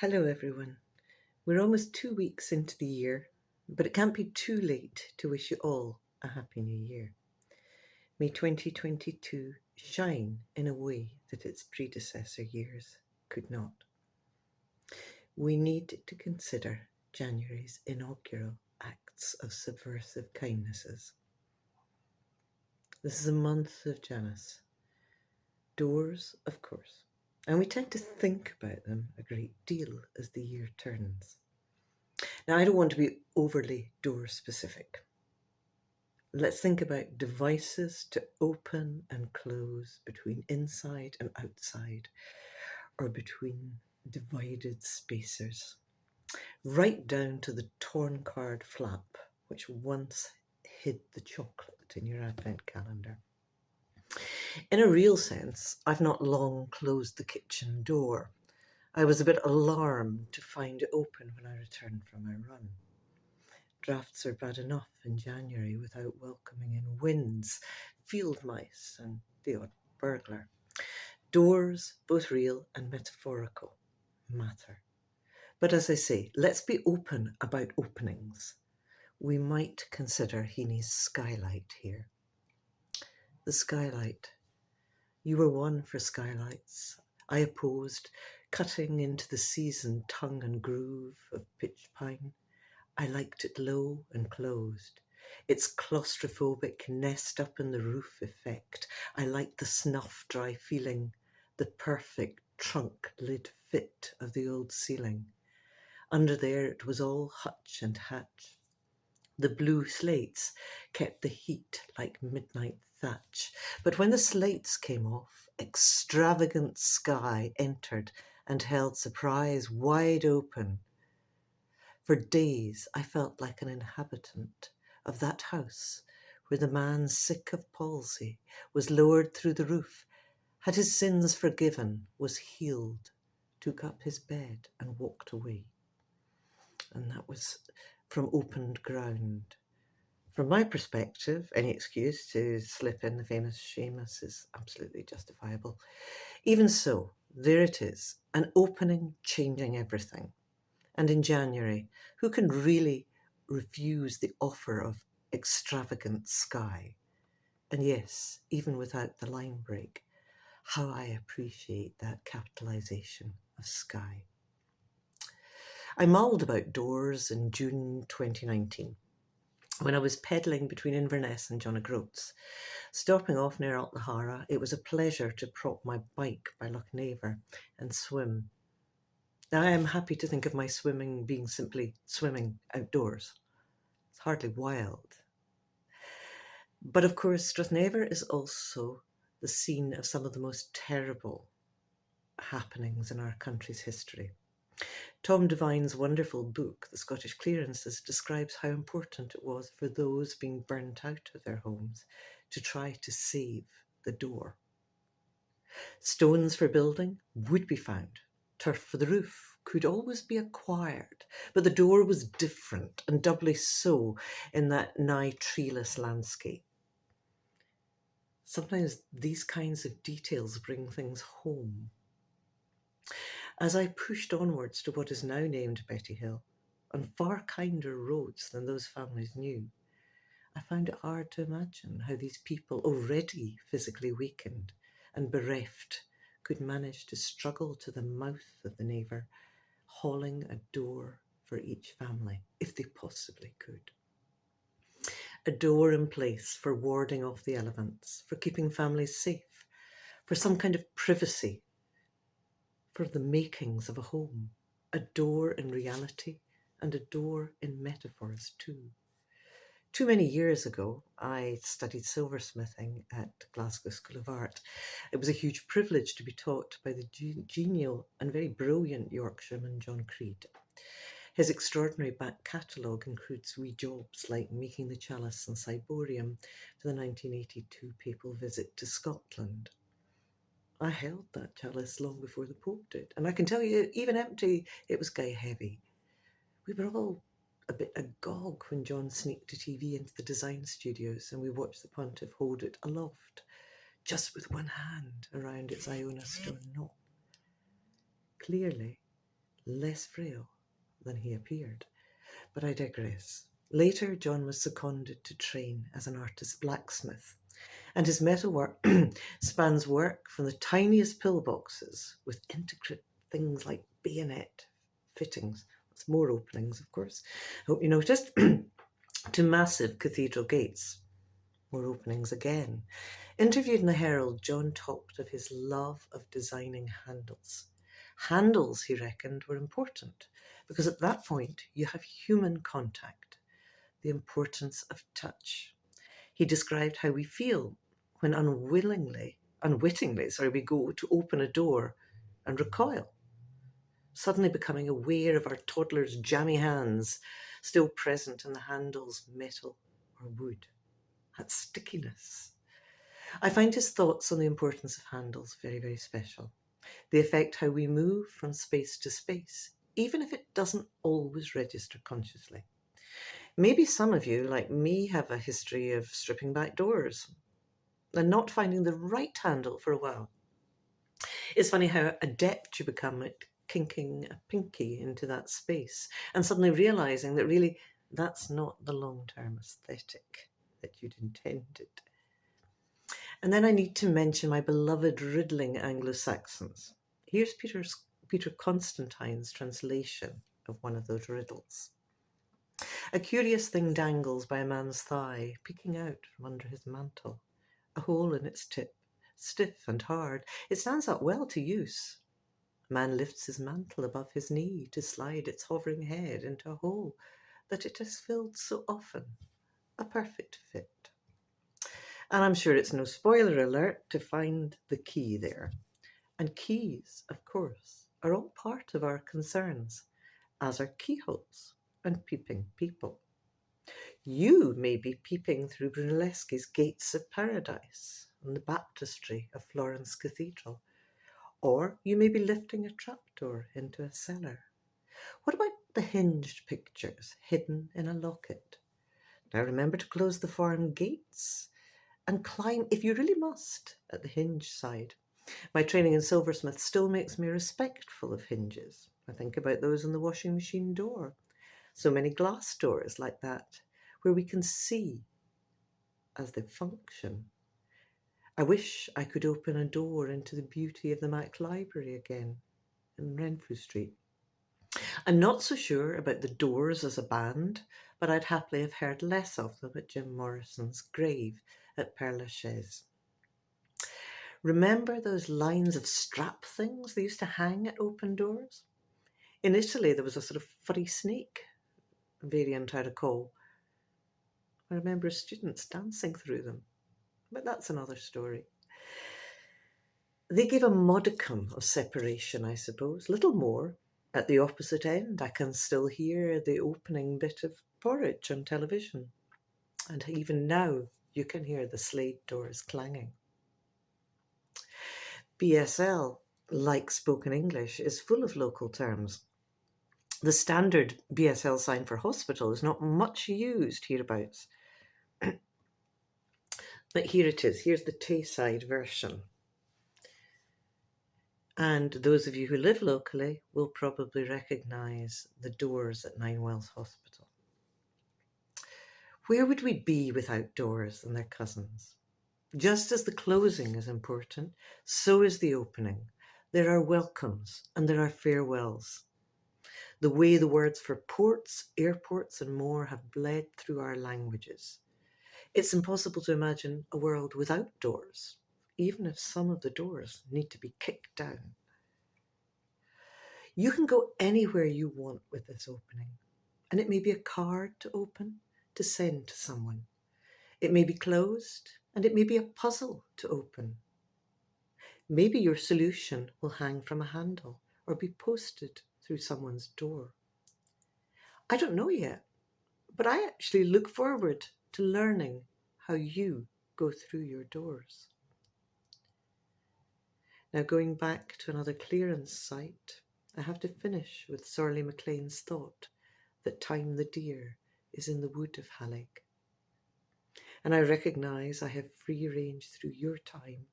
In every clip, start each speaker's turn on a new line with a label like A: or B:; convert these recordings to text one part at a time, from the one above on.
A: Hello, everyone. We're almost 2 weeks into the year, but it can't be too late to wish you all a Happy New Year. May 2022 shine in a way that its predecessor years could not. We need to consider January's inaugural acts of subversive kindnesses. This is a month of Janus. Doors, of course, and we tend to think about them a great deal as the year turns. Now, I don't want to be overly door specific. Let's think about devices to open and close between inside and outside, or between divided spacers, right down to the torn card flap, which once hid the chocolate in your advent calendar. In a real sense, I've not long closed the kitchen door. I was a bit alarmed to find it open when I returned from my run. Drafts are bad enough in January without welcoming in winds, field mice, and the odd burglar. Doors, both real and metaphorical, matter. But as I say, let's be open about openings. We might consider Heaney's skylight here. The skylight. You were one for skylights. I opposed cutting into the seasoned tongue and groove of pitch pine. I liked it low and closed. Its claustrophobic nest up in the roof effect. I liked the snuff dry feeling, the perfect trunk lid fit of the old ceiling. Under there it was all hutch and hatch. The blue slates kept the heat like midnight thatch. But when the slates came off, extravagant sky entered and held surprise wide open. For days I felt like an inhabitant of that house where the man sick of palsy was lowered through the roof, had his sins forgiven, was healed, took up his bed and walked away. And that was from opened ground. From my perspective, any excuse to slip in the famous Seamus is absolutely justifiable. Even so, there it is, an opening changing everything. And in January, who can really refuse the offer of extravagant sky? And yes, even without the line break, how I appreciate that capitalization of sky. I mulled about doors in June 2019 when I was pedalling between Inverness and John O'Groats. Stopping off near Altlahara, it was a pleasure to prop my bike by Lochnaver and swim. Now, I am happy to think of my swimming being simply swimming outdoors. It's hardly wild. But of course, Strathnaver is also the scene of some of the most terrible happenings in our country's history. Tom Devine's wonderful book, The Scottish Clearances, describes how important it was for those being burnt out of their homes to try to save the door. Stones for building would be found. Turf for the roof could always be acquired, but the door was different, and doubly so in that nigh treeless landscape. Sometimes these kinds of details bring things home. As I pushed onwards to what is now named Betty Hill, on far kinder roads than those families knew, I found it hard to imagine how these people, already physically weakened and bereft, could manage to struggle to the mouth of the Naver, hauling a door for each family, if they possibly could. A door in place for warding off the elements, for keeping families safe, for some kind of privacy, for the makings of a home. A door in reality and a door in metaphors too. Too many years ago, I studied silversmithing at Glasgow School of Art. It was a huge privilege to be taught by the genial and very brilliant Yorkshireman John Creed. His extraordinary back catalogue includes wee jobs like making the chalice and ciborium for the 1982 papal visit to Scotland. I held that chalice long before the Pope did, and I can tell you, even empty, it was guy heavy. We were all a bit agog when John sneaked a TV into the design studios and we watched the pontiff hold it aloft, just with one hand around its Iona stone knob. Clearly, less frail than he appeared. But I digress. Later, John was seconded to train as an artist blacksmith, and his metalwork spans work from the tiniest pillboxes with intricate things like bayonet fittings, that's more openings, of course, hope you noticed, to massive cathedral gates, more openings again. Interviewed in the Herald, John talked of his love of designing handles. Handles, he reckoned, were important because at that point you have human contact, the importance of touch. He described how we feel when unwittingly, we go to open a door and recoil, suddenly becoming aware of our toddler's jammy hands still present in the handle's metal or wood. That stickiness. I find his thoughts on the importance of handles very, very special. They affect how we move from space to space, even if it doesn't always register consciously. Maybe some of you, like me, have a history of stripping back doors and not finding the right handle for a while. It's funny how adept you become at kinking a pinky into that space and suddenly realizing that really that's not the long-term aesthetic that you'd intended. And then I need to mention my beloved riddling Anglo-Saxons. Here's Peter Constantine's translation of one of those riddles. A curious thing dangles by a man's thigh, peeking out from under his mantle. A hole in its tip, stiff and hard. It stands up well to use. A man lifts his mantle above his knee to slide its hovering head into a hole that it has filled so often. A perfect fit. And I'm sure it's no spoiler alert to find the key there. And keys, of course, are all part of our concerns, as are keyholes and peeping people. You may be peeping through Brunelleschi's Gates of Paradise on the baptistry of Florence Cathedral, or you may be lifting a trapdoor into a cellar. What about the hinged pictures hidden in a locket? Now remember to close the farm gates and climb, if you really must, at the hinge side. My training in silversmith still makes me respectful of hinges. I think about those on the washing machine door. So many glass doors like that, where we can see as they function. I wish I could open a door into the beauty of the Mac Library again in Renfrew Street. I'm not so sure about the Doors as a band, but I'd happily have heard less of them at Jim Morrison's grave at Père Lachaise. Remember those lines of strap things they used to hang at open doors? In Italy, there was a sort of furry snake variant, I recall. I remember students dancing through them, but that's another story. They gave a modicum of separation, I suppose, little more. At the opposite end, I can still hear the opening bit of porridge on television. And even now, you can hear the slade doors clanging. BSL, like spoken English, is full of local terms. The standard BSL sign for hospital is not much used hereabouts. But here it is. Here's the Tayside version. And those of you who live locally will probably recognise the doors at Nine Wells Hospital. Where would we be without doors and their cousins? Just as the closing is important, so is the opening. There are welcomes and there are farewells. The way the words for ports, airports and more have bled through our languages. It's impossible to imagine a world without doors, even if some of the doors need to be kicked down. You can go anywhere you want with this opening, and it may be a card to open, to send to someone. It may be closed, and it may be a puzzle to open. Maybe your solution will hang from a handle or be posted through someone's door. I don't know yet, but I actually look forward to learning how you go through your doors. Now, going back to another clearance site, I have to finish with Sorley MacLean's thought that time the deer is in the wood of Halig. And I recognise I have free range through your time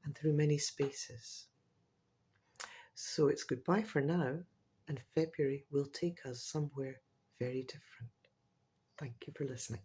A: and through many spaces. So it's goodbye for now, and February will take us somewhere very different. Thank you for listening.